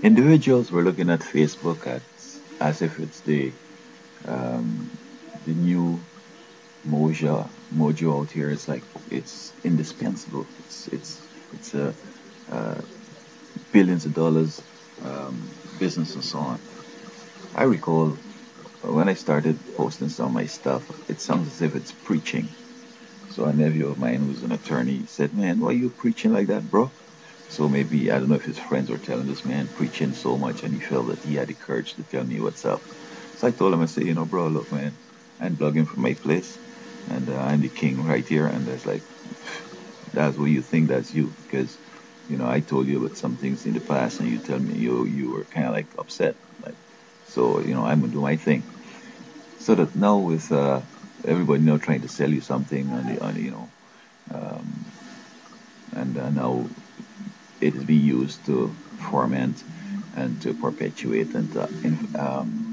Individuals were looking at Facebook as if it's um, the new mojo out here. It's like it's indispensable. It's a billions of dollars business and so on. I recall when I started posting some of my stuff, it sounds as if it's preaching. So a nephew of mine who's an attorney said, "Man, why are you preaching like that, bro?" So maybe I don't know if his friends were telling this man preaching so much, and he felt that he had the courage to tell me what's up. So I told him, I said, bro, look, man, I'm blogging from my place, and I'm the king right here, and there's like, that's what you think, that's you, because I told you about some things in the past, and you tell me you were kind of like upset, like, so I'm gonna do my thing. So that now with everybody trying to sell you something um, and now it is being used to foment and to perpetuate and to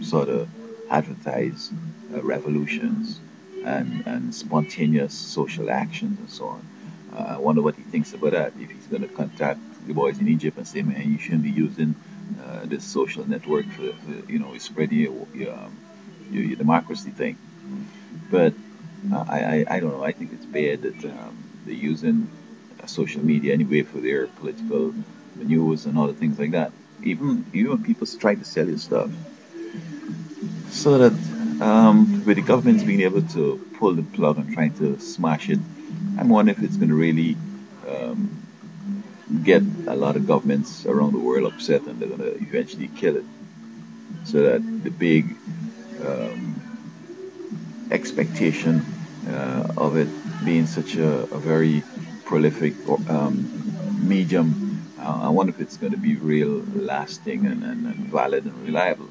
sort of advertise revolutions and spontaneous social actions and so on. I wonder what he thinks about that. If he's going to contact the boys in Egypt and say, "Man, you shouldn't be using this social network for spreading your democracy thing." But I don't know. I think it's bad that they're using social media anyway for their political news and other things like that. Even when people try to sell you stuff, so that with the governments being able to pull the plug and trying to smash it, I'm wondering if it's going to really um, get a lot of governments around the world upset and they're going to eventually kill it. So that the big um, expectation of it being such a very prolific medium, I wonder if it's going to be real lasting and valid and reliable.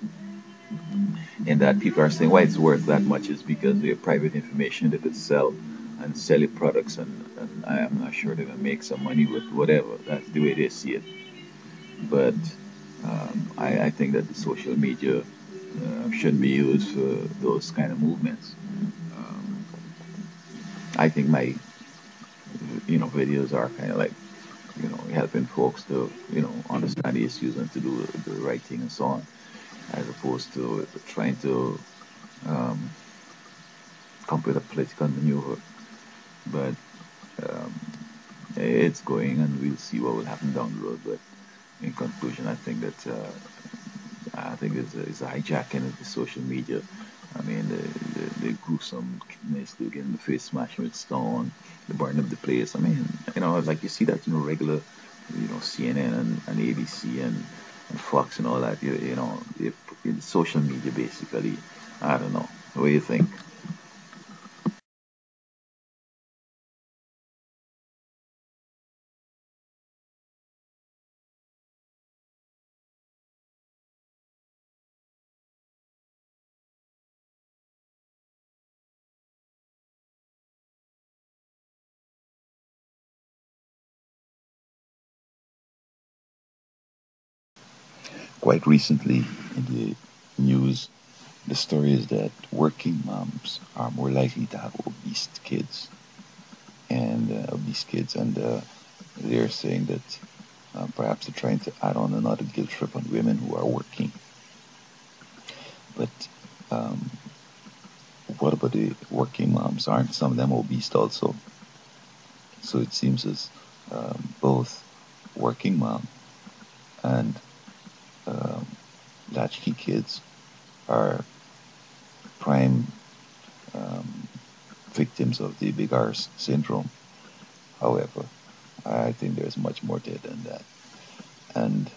And that people are saying why it's worth that much is because they have private information they could sell and sell your products, and I am not sure they're going to make some money with whatever. That's the way they see it. But I think that the social media shouldn't be used for those kind of movements. Um, I think my videos are kind of like helping folks to understand the issues and to do the right thing and so on, as opposed to trying to um, come up with a political maneuver. But um, it's going, and we'll see what will happen down the road. But in conclusion, I think it's a hijacking of the social media. I mean, the gruesomeness, to get in the face smashed with stone, the burn of the place. I mean, like you see that, regular, CNN and ABC and Fox and all that. It's social media basically. I don't know. What do you think? Quite recently in the news, the story is that working moms are more likely to have obese kids, and they're saying that perhaps they're trying to add on another guilt trip on women who are working. But um, what about the working moms? Aren't some of them obese also? So it seems as both working mom and um, latchkey kids are prime um, victims of the big arse syndrome. However, I think there's much more to it than that. And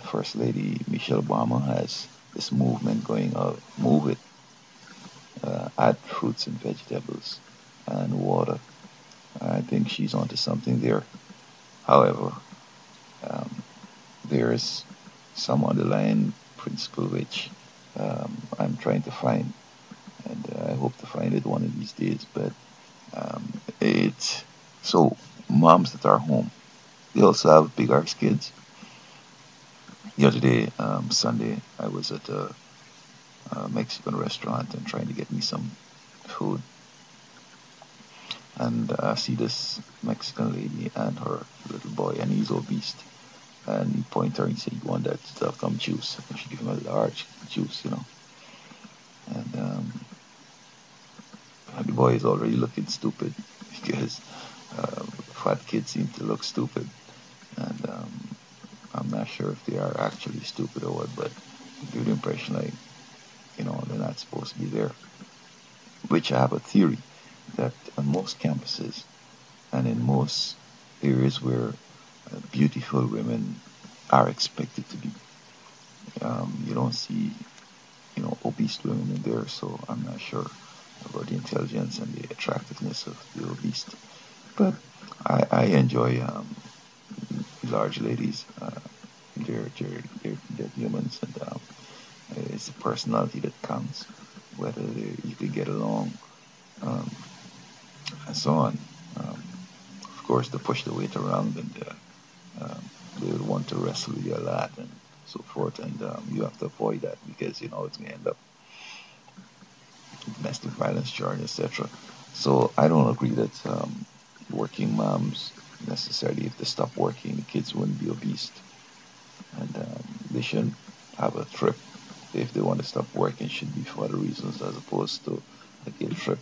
First Lady Michelle Obama has this movement going on, move it, add fruits and vegetables and water. I think she's onto something there. However, um, there is some underlying principle which I'm trying to find, and I hope to find it one of these days. But it's so moms that are home, they also have big arse kids. The other day, Sunday, I was at a Mexican restaurant and trying to get me some food, and I see this Mexican lady and her little boy, and he's obese. and he point her and say, "You want that stuff? Come juice." And she give him a large juice, and the boy is already looking stupid because fat kids seem to look stupid, and I'm not sure if they are actually stupid or what, but they give the impression like they're not supposed to be there. Which I have a theory that on most campuses and in most areas where beautiful women are expected to be, you don't see obese women in there. So I'm not sure about the intelligence and the attractiveness of the obese. But I enjoy large ladies. They're humans, and it's the personality that counts, whether you can get along, um, and so on. Um, of course, to push the weight around, and they would want to wrestle with you a lot, and so forth. And you have to avoid that because it's going to end up domestic violence charge, etc. So I don't agree that working moms necessarily, if they stop working, the kids wouldn't be obese, and they shouldn't have a trip. If they want to stop working, it should be for other reasons as opposed to a guilt trip.